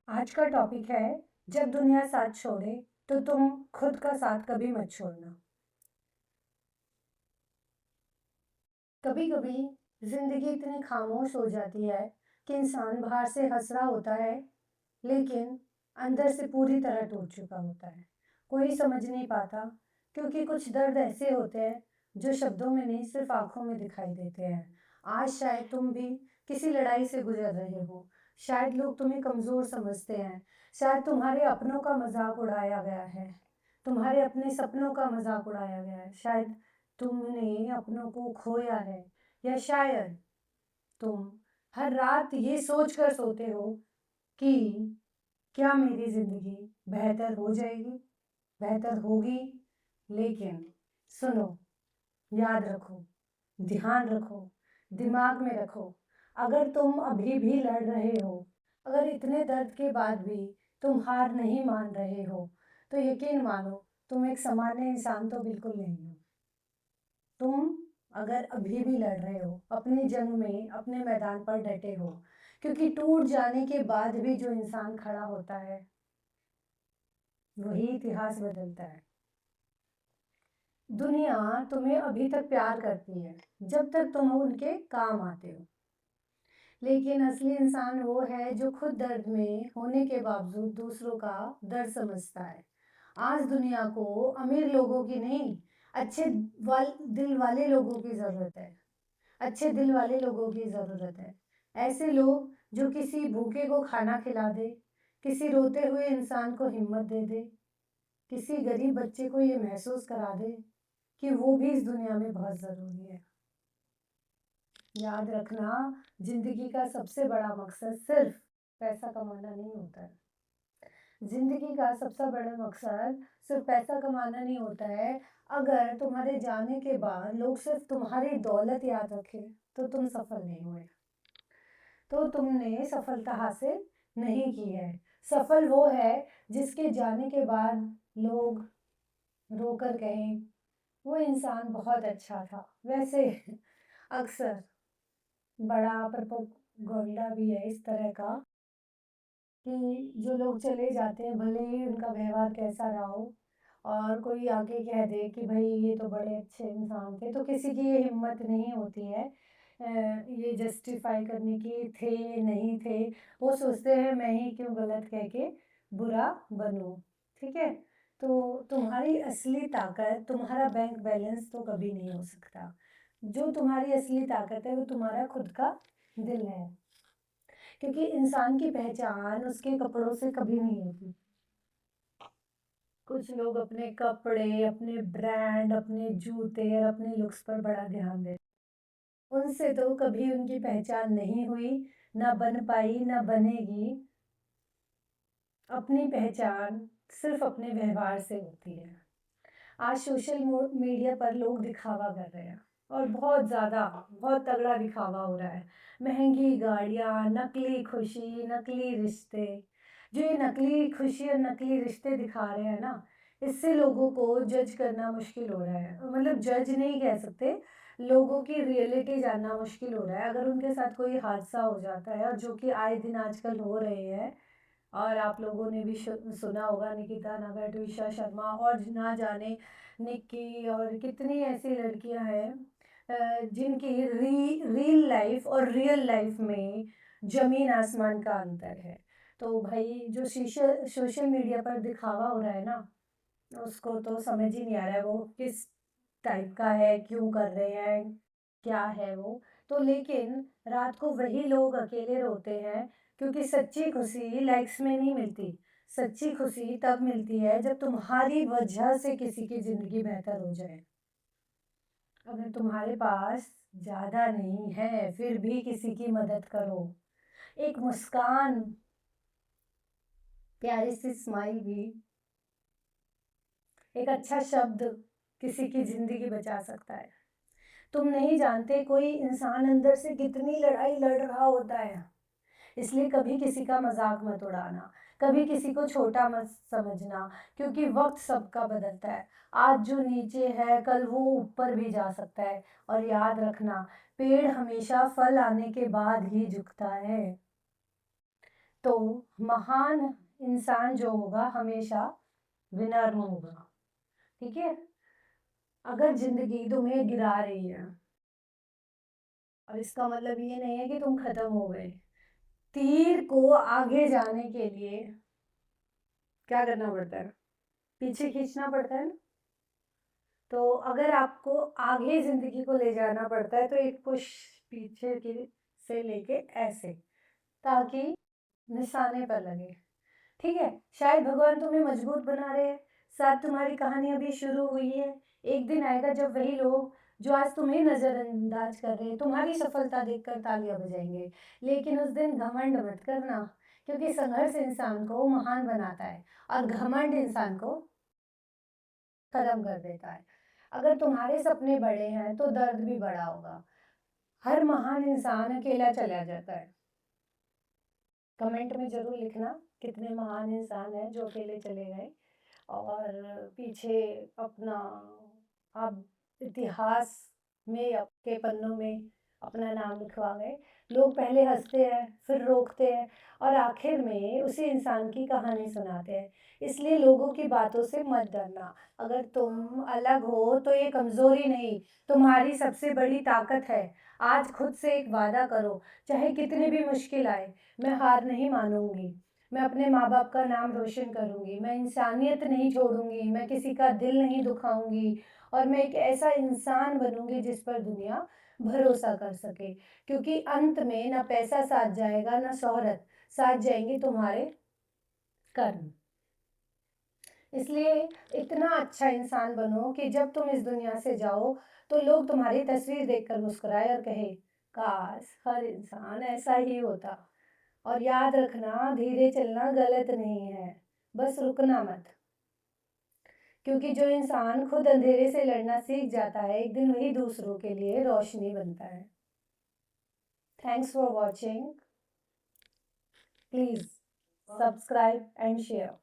आज का टॉपिक है, जब दुनिया साथ छोड़े तो तुम खुद का साथ कभी मत छोड़ना। कभी कभी जिंदगी इतनी खामोश हो जाती है कि इंसान बाहर से हंस रहा होता है, लेकिन अंदर से पूरी तरह टूट चुका होता है। कोई समझ नहीं पाता, क्योंकि कुछ दर्द ऐसे होते हैं जो शब्दों में नहीं, सिर्फ आंखों में दिखाई देते हैं। आज शायद तुम भी किसी लड़ाई से गुजर रहे हो। शायद लोग तुम्हें कमजोर समझते हैं। शायद तुम्हारे अपनों का मजाक उड़ाया गया है। तुम्हारे अपने सपनों का मजाक उड़ाया गया है। शायद तुमने अपनों को खोया है, या शायद तुम हर रात ये सोच कर सोते हो कि क्या मेरी जिंदगी बेहतर हो जाएगी, बेहतर होगी। लेकिन सुनो, याद रखो, ध्यान रखो, दिमाग में रखो, अगर तुम अभी भी लड़ रहे हो, अगर इतने दर्द के बाद भी तुम हार नहीं मान रहे हो, तो यकीन मानो, तुम एक सामान्य इंसान तो बिल्कुल नहीं हो। तुम अगर अभी भी लड़ रहे हो, अपनी जंग में, अपने मैदान पर डटे हो, क्योंकि टूट जाने के बाद भी जो इंसान खड़ा होता है, वही इतिहास बदलता है। दुनिया तुम्हें अभी तक प्यार करती है, जब तक तुम उनके काम आते हो। लेकिन असली इंसान वो है जो खुद दर्द में होने के बावजूद दूसरों का दर्द समझता है। आज दुनिया को अमीर लोगों की नहीं, अच्छे दिल वाले लोगों की ज़रूरत है। अच्छे दिल वाले लोगों की ज़रूरत है। ऐसे लोग जो किसी भूखे को खाना खिला दे, किसी रोते हुए इंसान को हिम्मत दे दे, किसी गरीब बच्चे को ये महसूस करा दे कि वो भी इस दुनिया में बहुत ज़रूरी है। याद रखना, जिंदगी का सबसे बड़ा मकसद सिर्फ पैसा कमाना नहीं होता है। जिंदगी का सबसे बड़ा मकसद सिर्फ पैसा कमाना नहीं होता है। अगर तुम्हारे जाने के बाद लोग सिर्फ तुम्हारी दौलत याद रखें, तो तुम सफल नहीं हुए, तो तुमने सफलता हासिल नहीं की है। सफल वो है जिसके जाने के बाद लोग रोकर कहें, वो इंसान बहुत अच्छा था। वैसे अक्सर बड़ा प्रोपेगेंडा भी है इस तरह का कि जो लोग चले जाते हैं, भले ही उनका व्यवहार कैसा रहा हो, और कोई आके कह दे कि भाई ये तो बड़े अच्छे इंसान थे, तो किसी की ये हिम्मत नहीं होती है ये जस्टिफाई करने की थे नहीं थे। वो सोचते हैं मैं ही क्यों गलत कह के बुरा बनूं। ठीक है, तो तुम्हारी असली ताकत तुम्हारा बैंक बैलेंस तो कभी नहीं हो सकता। जो तुम्हारी असली ताकत है वो तुम्हारा खुद का दिल है, क्योंकि इंसान की पहचान उसके कपड़ों से कभी नहीं होती। कुछ लोग अपने कपड़े, अपने ब्रांड, अपने जूते और अपने लुक्स पर बड़ा ध्यान देते, उनसे तो कभी उनकी पहचान नहीं हुई, ना बन पाई, ना बनेगी। अपनी पहचान सिर्फ अपने व्यवहार से होती है। आज सोशल मीडिया पर लोग दिखावा कर रहे हैं, और बहुत ज़्यादा, बहुत तगड़ा दिखावा हो रहा है। महंगी गाड़ियाँ, नकली खुशी, नकली रिश्ते। जो ये नकली खुशी और नकली रिश्ते दिखा रहे हैं ना, इससे लोगों को जज करना मुश्किल हो रहा है। मतलब जज नहीं कह सकते, लोगों की रियलिटी जानना मुश्किल हो रहा है। अगर उनके साथ कोई हादसा हो जाता है, और जो कि आए दिन आजकल हो रहे हैं, और आप लोगों ने भी सुना होगा, निकिता नगर, ट्विशा शर्मा, और ना जाने निक्की, और कितनी ऐसी लड़कियां हैं जिनकी रियल लाइफ और रियल लाइफ में जमीन आसमान का अंतर है। तो भाई जो सोशल मीडिया पर दिखावा हो रहा है ना, उसको तो समझ ही नहीं आ रहा है वो किस टाइप का है, क्यों कर रहे हैं, क्या है वो। तो लेकिन रात को वही लोग अकेले रोते हैं, क्योंकि सच्ची खुशी लाइक्स में नहीं मिलती। सच्ची खुशी तब मिलती है जब तुम्हारी वजह से किसी की जिंदगी बेहतर हो जाए। अगर तुम्हारे पास ज्यादा नहीं है, फिर भी किसी की मदद करो। एक मुस्कान, प्यारी सी स्माइल भी, एक अच्छा शब्द किसी की जिंदगी बचा सकता है। तुम नहीं जानते कोई इंसान अंदर से कितनी लड़ाई लड़ रहा होता है। इसलिए कभी किसी का मजाक मत उड़ाना, कभी किसी को छोटा मत समझना, क्योंकि वक्त सबका बदलता है। आज जो नीचे है, कल वो ऊपर भी जा सकता है। और याद रखना, पेड़ हमेशा फल आने के बाद ही झुकता है। तो महान इंसान जो होगा हमेशा विनर होगा। ठीक है? अगर जिंदगी तुम्हें गिरा रही है, और इसका मतलब ये नहीं है कि तुम खत्म हो गए। तीर को आगे जाने के लिए क्या करना पड़ता है? पीछे खींचना पड़ता है ना। तो अगर आपको आगे जिंदगी को ले जाना पड़ता है तो एक पुश पीछे की से लेके ऐसे, ताकि निशाने पर लगे। ठीक है? शायद भगवान तुम्हें मजबूत बना रहे हैं। शायद तुम्हारी कहानी अभी शुरू हुई है। एक दिन आएगा जब वही लोग जो आज तुम्हें नजरअंदाज कर रहे हैं तुम्हारी सफलता देखकर तालियां बजाएंगे। लेकिन उस दिन घमंड मत करना, क्योंकि संघर्ष इंसान को महान बनाता है और घमंड इंसान को खत्म कर देता है। अगर तुम्हारे सपने बड़े हैं तो दर्द भी बड़ा होगा। हर महान इंसान अकेला चला जाता है। कमेंट में जरूर लिखना कितने महान इंसान हैं जो अकेले चले गए और पीछे अपना अब इतिहास में आपके पन्नों में अपना नाम लिखवा गए। लोग पहले हंसते हैं, फिर रोकते हैं और आखिर में उसी इंसान की कहानी सुनाते हैं। इसलिए लोगों की बातों से मत डरना। अगर तुम अलग हो तो ये कमजोरी नहीं, तुम्हारी सबसे बड़ी ताकत है। आज खुद से एक वादा करो, चाहे कितनी भी मुश्किल आए, मैं हार नहीं मानूंगी। मैं अपने माँ बाप का नाम रोशन करूंगी, मैं इंसानियत नहीं छोड़ूंगी, मैं किसी का दिल नहीं दुखाऊंगी और मैं एक ऐसा इंसान बनूंगी जिस पर दुनिया भरोसा कर सके। क्योंकि अंत में ना पैसा साथ जाएगा ना शोहरत, साथ जाएंगे तुम्हारे कर्म। इसलिए इतना अच्छा इंसान बनो कि जब तुम इस दुनिया से जाओ तो लोग तुम्हारी तस्वीर देखकर मुस्कुराए और कहे, काश हर इंसान ऐसा ही होता। और याद रखना, धीरे चलना गलत नहीं है, बस रुकना मत। क्योंकि जो इंसान खुद अंधेरे से लड़ना सीख जाता है एक दिन वही दूसरों के लिए रोशनी बनता है। Thanks for watching. Please subscribe and share.